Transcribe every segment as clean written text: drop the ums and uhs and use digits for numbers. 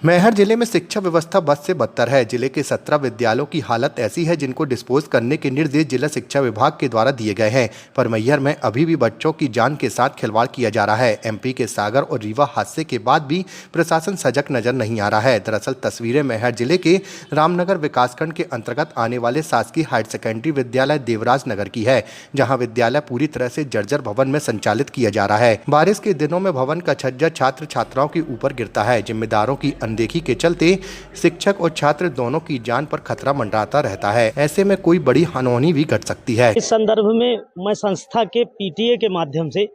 मैहर जिले में शिक्षा व्यवस्था बद से बदतर है। जिले के 17 विद्यालयों की हालत ऐसी है जिनको डिस्पोज करने के निर्देश जिला शिक्षा विभाग के द्वारा दिए गए हैं, पर मैहर में अभी भी बच्चों की जान के साथ खिलवाड़ किया जा रहा है। एमपी के सागर और रीवा हादसे के बाद भी प्रशासन सजग नजर नहीं आ रहा है। दरअसल तस्वीरें मैहर जिले के रामनगर विकासखंड के अंतर्गत आने वाले शासकीय हायर सेकेंडरी विद्यालय देवराज नगर की है, जहाँ विद्यालय पूरी तरह से जर्जर भवन में संचालित किया जा रहा है। बारिश के दिनों में भवन का छज्जा छात्र छात्राओं के ऊपर गिरता है। जिम्मेदारों की अनदेखी के चलते शिक्षक और छात्र दोनों की जान पर खतरा मंडराता रहता है। ऐसे में कोई बड़ी अनहोनी भी घट सकती है। इस संदर्भ में मैं संस्था के पीटीए के माध्यम से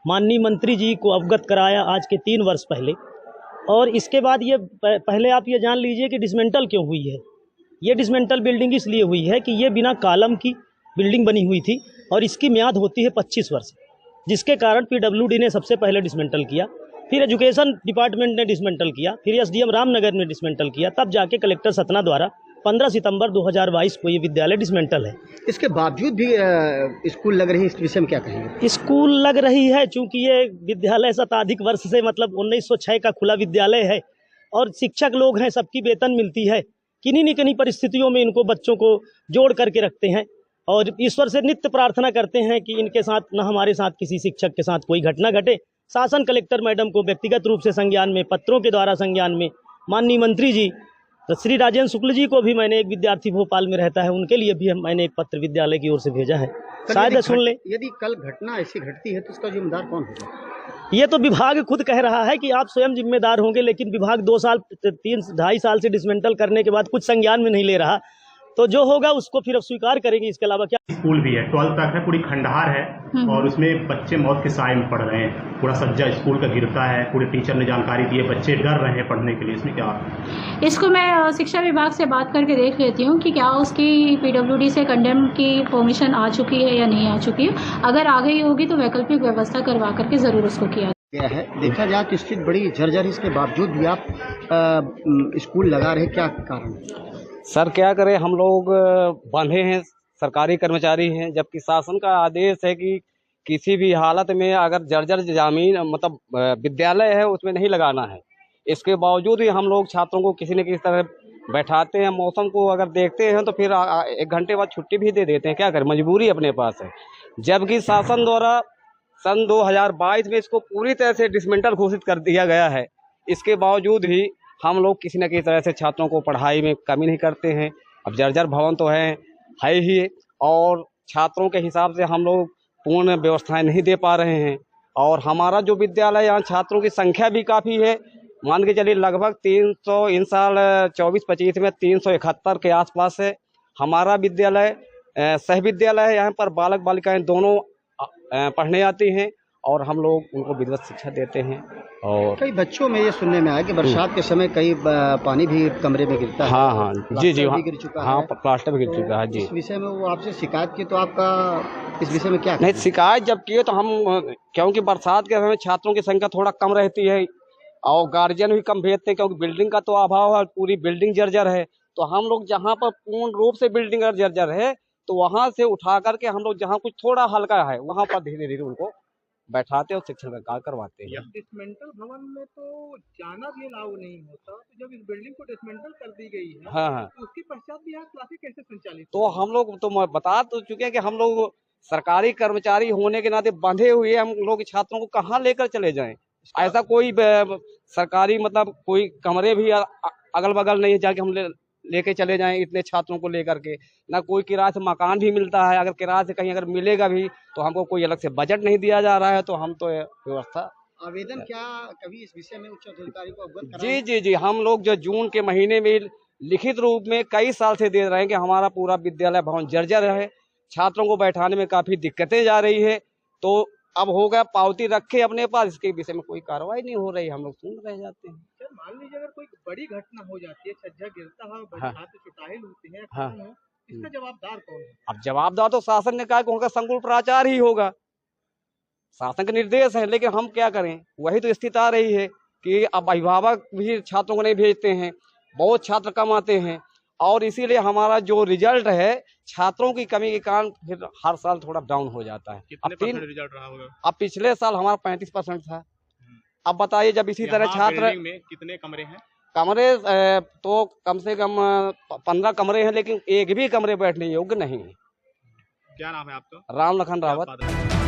माननीय मंत्री जी को अवगत कराया आज के 3 वर्ष पहले, और इसके बाद ये पहले आप ये जान लीजिए कि डिसमेंटल क्यों हुई है। ये डिसमेंटल बिल्डिंग इसलिए हुई है कि ये बिना कॉलम की बिल्डिंग बनी हुई थी और इसकी म्याद होती है 25 वर्ष, जिसके कारण पीडब्ल्यूडी ने सबसे पहले डिसमेंटल किया, फिर एजुकेशन डिपार्टमेंट ने डिसमेंटल किया, फिर एसडीएम रामनगर ने डिसमेंटल किया, तब जाके कलेक्टर सतना द्वारा 15 सितंबर 2022 को ये विद्यालय डिसमेंटल है। इसके बावजूद भी स्कूल लग रही है, इस विषय में क्या कहेंगे? स्कूल लग रही है चूंकि ये विद्यालय शताधिक वर्ष से मतलब 1906 का खुला विद्यालय है और शिक्षक लोग हैं, सबकी वेतन मिलती है। किन्हीं न किन्हीं परिस्थितियों में इनको बच्चों को जोड़ करके रखते हैं और ईश्वर से नित्य प्रार्थना करते हैं कि इनके साथ न हमारे साथ किसी शिक्षक के साथ कोई घटना घटे। शासन कलेक्टर मैडम को व्यक्तिगत रूप से संज्ञान में, पत्रों के द्वारा संज्ञान में, माननीय मंत्री जी श्री राजेंद्र शुक्ल जी को भी मैंने, एक विद्यार्थी भोपाल में रहता है, उनके लिए भी मैंने एक पत्र विद्यालय की ओर से भेजा है, शायद सुन ले। यदि कल घटना ऐसी घटती है तो इसका जिम्मेदार कौन होगा? ये तो विभाग खुद कह रहा है कि आप स्वयं जिम्मेदार होंगे, लेकिन विभाग 2 साल 3-2.5 साल से डिसमेंटल करने के बाद कुछ संज्ञान में नहीं ले रहा, तो जो होगा उसको फिर अब स्वीकार करेंगे। इसके अलावा क्या स्कूल भी है, 12th तक है, पूरी खंडहार है और उसमें बच्चे मौत के साए में पढ़ रहे हैं। पूरा सज्जा स्कूल का गिरता है, पूरे टीचर ने जानकारी दी है, बच्चे डर रहे हैं पढ़ने के लिए। इसमें क्या? इसको मैं शिक्षा विभाग से बात करके देख लेती हूँ कि क्या उसकी पीडब्ल्यूडी से कंडेम की परमिशन आ चुकी है या नहीं आ चुकी है। अगर आ गई होगी तो वैकल्पिक व्यवस्था करवा करके ज़रूर उसको किया गया है। देखा जाए तो स्थिति बड़ी जर्जर, इसके बावजूद भी आप स्कूल लगा रहे, क्या कारण? सर क्या करें, हम लोग बंधे हैं, सरकारी कर्मचारी हैं, जबकि शासन का आदेश है कि किसी भी हालत में अगर जर्जर जमीन मतलब विद्यालय है उसमें नहीं लगाना है। इसके बावजूद भी हम लोग छात्रों को किसी न किसी तरह बैठाते हैं। मौसम को अगर देखते हैं तो फिर 1 घंटे बाद छुट्टी भी दे देते हैं। क्या करें, मजबूरी अपने पास है। जबकि शासन द्वारा सन 2022 में इसको पूरी तरह से डिसमेंटल घोषित कर दिया गया है। इसके बावजूद भी हम लोग किसी न किसी तरह से छात्रों को पढ़ाई में कमी नहीं करते हैं। अब जर्जर भवन तो है ही, और छात्रों के हिसाब से हम लोग पूर्ण व्यवस्थाएं नहीं दे पा रहे हैं। और हमारा जो विद्यालय, यहाँ छात्रों की संख्या भी काफ़ी है। मान के चलिए लगभग 300, इन साल 24-25 में 371 के आसपास है हमारा विद्यालय। सह विद्यालय है, यहाँ पर बालक बालिकाएँ दोनों पढ़ने आती हैं और हम लोग उनको विधिवत शिक्षा देते हैं। और कई बच्चों में ये सुनने में आया कि बरसात के समय कई पानी भी कमरे में गिरता है। हाँ, जी, गिर चुका है। प्लास्टर भी गिर चुका है जी। इस विषय में वो आपसे शिकायत की तो आपका इस विषय में क्या? नहीं, शिकायत जब किए तो हम, क्योंकि बरसात के समय छात्रों की संख्या थोड़ा कम रहती है और गार्जियन भी कम भेजते हैं, क्योंकि बिल्डिंग का तो अभाव है, पूरी बिल्डिंग जर्जर है। तो हम लोग जहाँ पर पूर्ण रूप से बिल्डिंग जर्जर है तो वहाँ से उठा करके हम लोग जहाँ कुछ थोड़ा हल्का है वहाँ पर धीरे धीरे उनको बैठाते और शिक्षण का कार्य करवाते हैं। डिसमेंटल भवन में तो जाना भी अलाउ नहीं होता, तो जब इस बिल्डिंग को डिसमेंटल कर दी गई है, हाँ, तो उसके पश्चात भी यहाँ क्लासेस कैसे संचालित? तो हम लोग तो मैं बता तो चुके हैं कि हम लोग सरकारी कर्मचारी होने के नाते बंधे हुए हम लोग छात्रों को कहाँ लेकर चले जाएं। ऐसा कोई सरकारी मतलब कोई कमरे भी अगल बगल नहीं है जाके हम लेके चले जाएं इतने छात्रों को लेकर के। ना कोई किराए से मकान भी मिलता है, अगर किराए से कहीं अगर मिलेगा भी तो हमको कोई अलग से बजट नहीं दिया जा रहा है। तो हम तो व्यवस्था आवेदन क्या कभी इस विषय में उच्च अधिकारी को अवगत कराया? जी जी जी, हम लोग जो जून के महीने में लिखित रूप में कई साल से दे रहे हैं कि हमारा पूरा विद्यालय भवन जर्जर है, छात्रों को बैठाने में काफी दिक्कतें जा रही है। तो अब हो गया, पावती रखे अपने पास, इसके विषय में कोई कार्रवाई नहीं हो रही, हम लोग सुन रह जाते हैं। सर मान लीजिए अगर कोई बड़ी घटना हो जाती है, छज्जा गिरता है, हाँ, छात्र चुटाइल होते हैं, हाँ, इसका जवाबदार कौन है? अब जवाबदार तो शासन ने कहा कि उनका संकुल प्राचार्य ही होगा, शासन का निर्देश है। लेकिन हम क्या करें, वही तो स्थिति आ रही है कि अब अभिभावक भी छात्रों को नहीं भेजते हैं, बहुत छात्र कम आते हैं और इसीलिए हमारा जो रिजल्ट है छात्रों की कमी के कारण फिर हर साल थोड़ा डाउन हो जाता है। कितने परसेंट रिजल्ट रहा होगा? अब पिछले साल हमारा 35% था। अब बताइए, जब इसी तरह छात्र में कितने कमरे हैं? कमरे तो कम से कम 15 कमरे हैं, लेकिन एक भी कमरे बैठने योग्य नहीं है। क्या नाम है आपका? राम लखन क्या रावत। बात है?